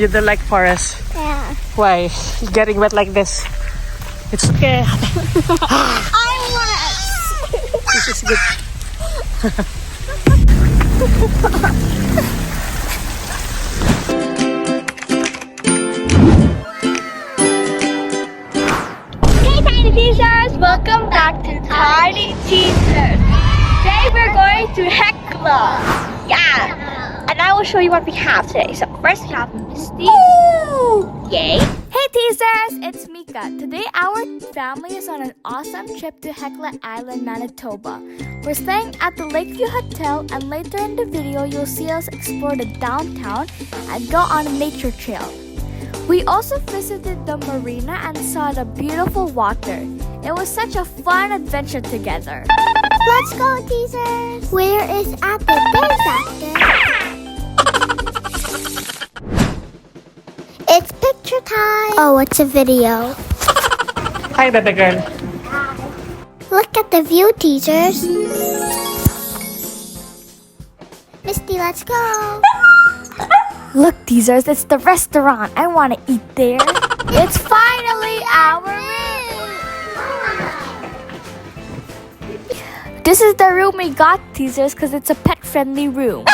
You don't like forest? Yeah. Why? Getting wet like this. It's okay. I want. This is good. Hey Tiny Teasers! Welcome back to Tiny Teasers. Today we're going to Hecla. Yeah. And I will show you what we have today. So first we have Misty. Yay. Hey Teasers, it's Mika. Today our family is on an awesome trip to Hecla Island, Manitoba. We're staying at the Lakeview Hotel, and later in the video you'll see us explore the downtown and go on a nature trail. We also visited the marina and saw the beautiful water. It was such a fun adventure together. Let's go, Teasers. Where is Apple? There's Apple. It's picture time. Oh, it's a video. Hi, baby girl. Look at the view, Teasers. Misty, let's go. Look Teasers, it's the restaurant. I want to eat there. It's finally our room. This is the room we got, Teasers, because it's a pet-friendly room.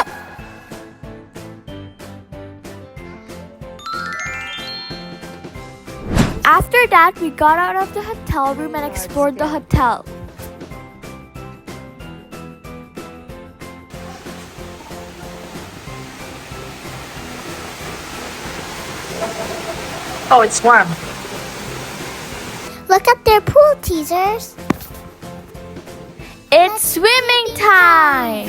After that, we got out of the hotel room and explored the hotel. Oh, it's warm. Look at their pool, Teasers. It's swimming time!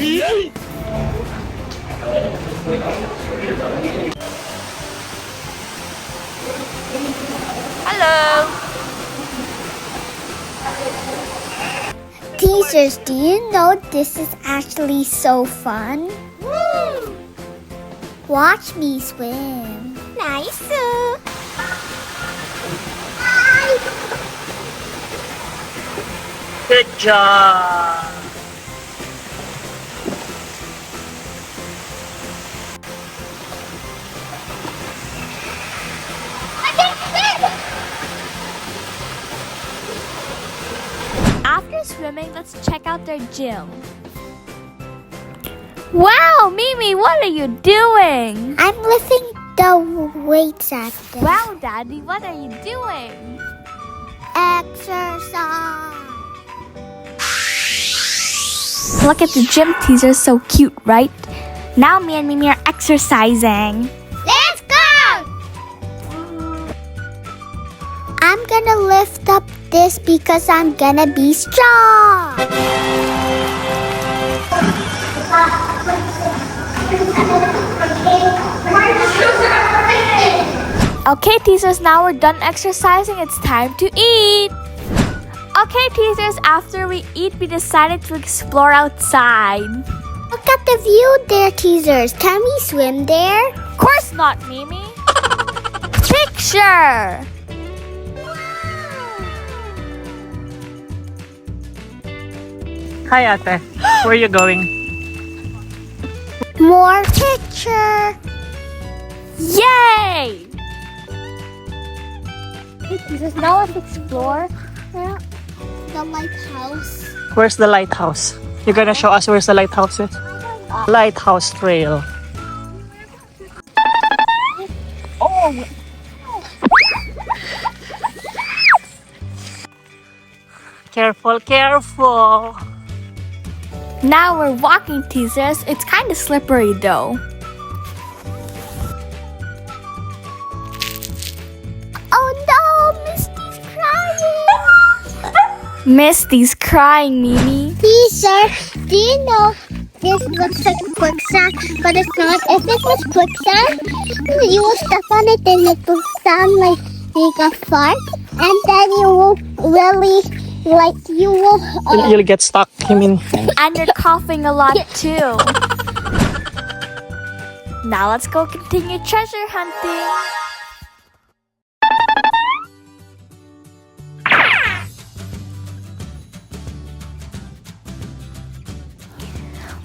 Hello! Teasers, do you know this is actually so fun? Woo! Watch me swim. Nice. Good job. After swimming, let's check out their gym. Wow, Mimi, what are you doing? I'm lifting the weights at them. Wow, Daddy, what are you doing? Exercise. Look at the gym, Teaser, so cute, right? Now me and Mimi are exercising. Let's go! I'm gonna lift up this because I'm gonna be strong. Okay, Teasers, now we're done exercising. It's time to eat. Okay, Teasers, after we eat, we decided to explore outside. Look at the view there, Teasers. Can we swim there? Of course not, Mimi. Picture! Hi, ate. Where are you going? More picture. Yay! Okay, Teasers, now let's explore. The lighthouse. Where's the lighthouse? You're gonna show us where's the lighthouse is? Lighthouse trail. Oh! Careful, careful. Now we're walking, Teasers. It's kind of slippery though. Oh no, Misty's crying. Misty's crying, Mimi. Teaser, do you know this looks like quicksand, but it's not. If it was quicksand, you will step on it and it will sound like a fart, and then you will really, you will... You'll get stuck, you mean? And you're coughing a lot too. Now let's go continue treasure hunting.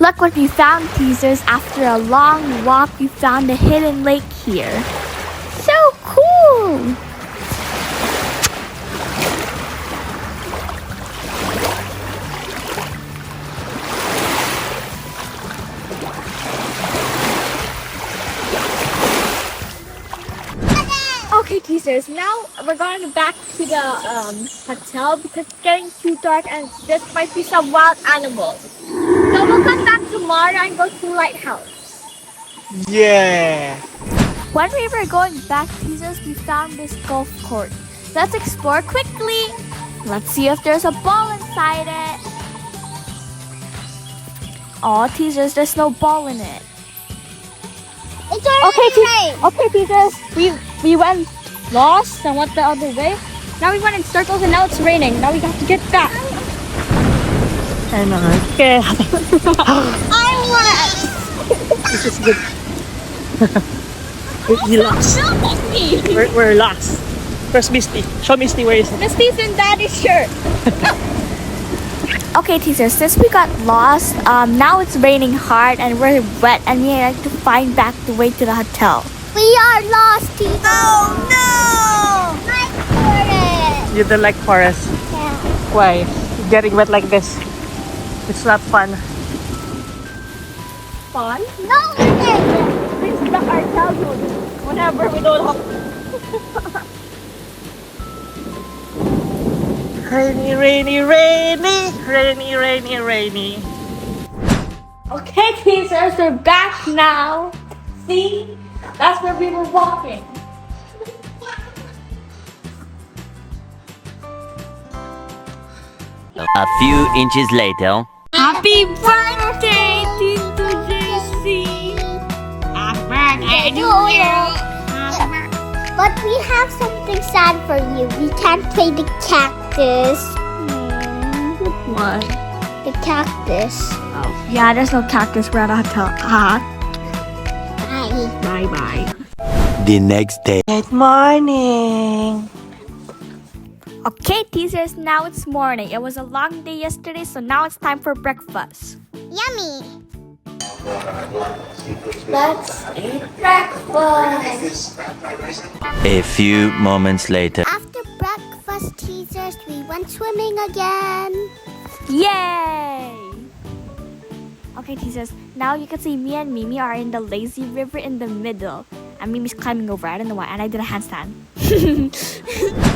Look what we found, Teasers. After a long walk, we found a hidden lake here. go! Okay, teasers, now we're going back to the hotel because it's getting too dark and there might be some wild animals. So we'll come back tomorrow and go to the lighthouse. Yeah. When we were going back, teasers, we found this golf court. Let's explore quickly. Let's see if there's a ball inside it. Aw, teasers, there's no ball in it. It's already rain. Okay, teasers, we went lost and went the other way. Now we went in circles and now it's raining. Now we have to get back. I know. Okay. I want. This is good. We lost. We're lost. Where's Misty? Show Misty where is it. Misty's in Daddy's shirt. Okay, teasers, since we got lost, now it's raining hard and we're wet and we have to find back the way to the hotel. We are lost, teasers. Oh no! My forest. You don't like forest? Yeah. Why? Getting wet like this. It's not fun. Fun? No, it isn't. This is our childhood. Whenever we don't have... Rainy, rainy, rainy, rainy, rainy, rainy. Okay, teasers, we're back now. See? That's where we were walking. A few inches later. Happy birthday, Tito JC! Happy birthday to you! But we have something sad for you. We can't play the cactus. What? The cactus. Oh, yeah, there's no cactus. We're at a hotel. Bye. Bye-bye. The next day. Good morning. Okay, teasers, now it's morning. It was a long day yesterday, so now it's time for breakfast. Yummy. Let's eat breakfast. A few moments later. After breakfast, teasers, we went swimming again. Yay! Okay, teasers, now you can see me and Mimi are in the lazy river in the middle. And Mimi's climbing over. I don't know why. And I did a handstand.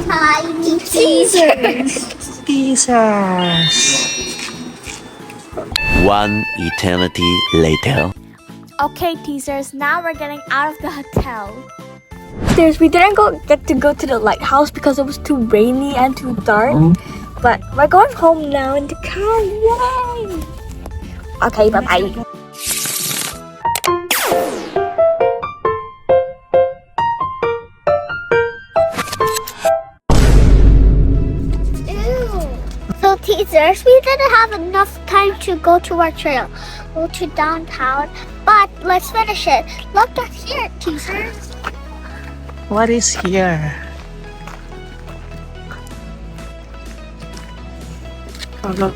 Tiny teasers. Teasers. One eternity later. Okay, teasers, now we're getting out of the hotel. Teasers, we didn't get to go to the lighthouse because it was too rainy and too dark. But we're going home now in the car. Yay! Okay, bye-bye. So teasers, we didn't have enough time to go to our trail, go to downtown, but let's finish it. Look at here, teasers. What is here? Go.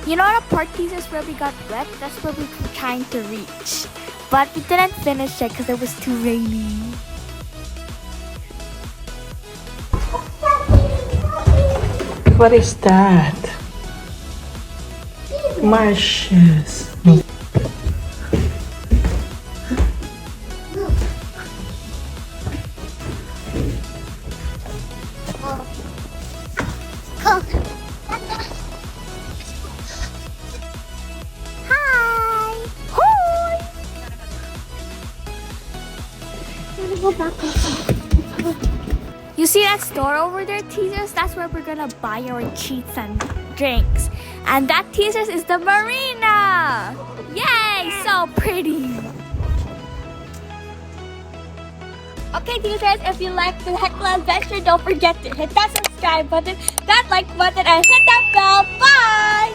You know the part, teasers, where we got wet? That's where we were trying to reach. But we didn't finish it because it was too rainy. What is that? Marshes. Go. Hi. Hi! I'm gonna go back inside. You see that store over there, teasers? That's where we're gonna buy our treats and drinks. And that, teasers, is the marina! Yay! So pretty! Okay, teasers, if you like the Hecla adventure, don't forget to hit that subscribe button, that like button, and hit that bell. Bye!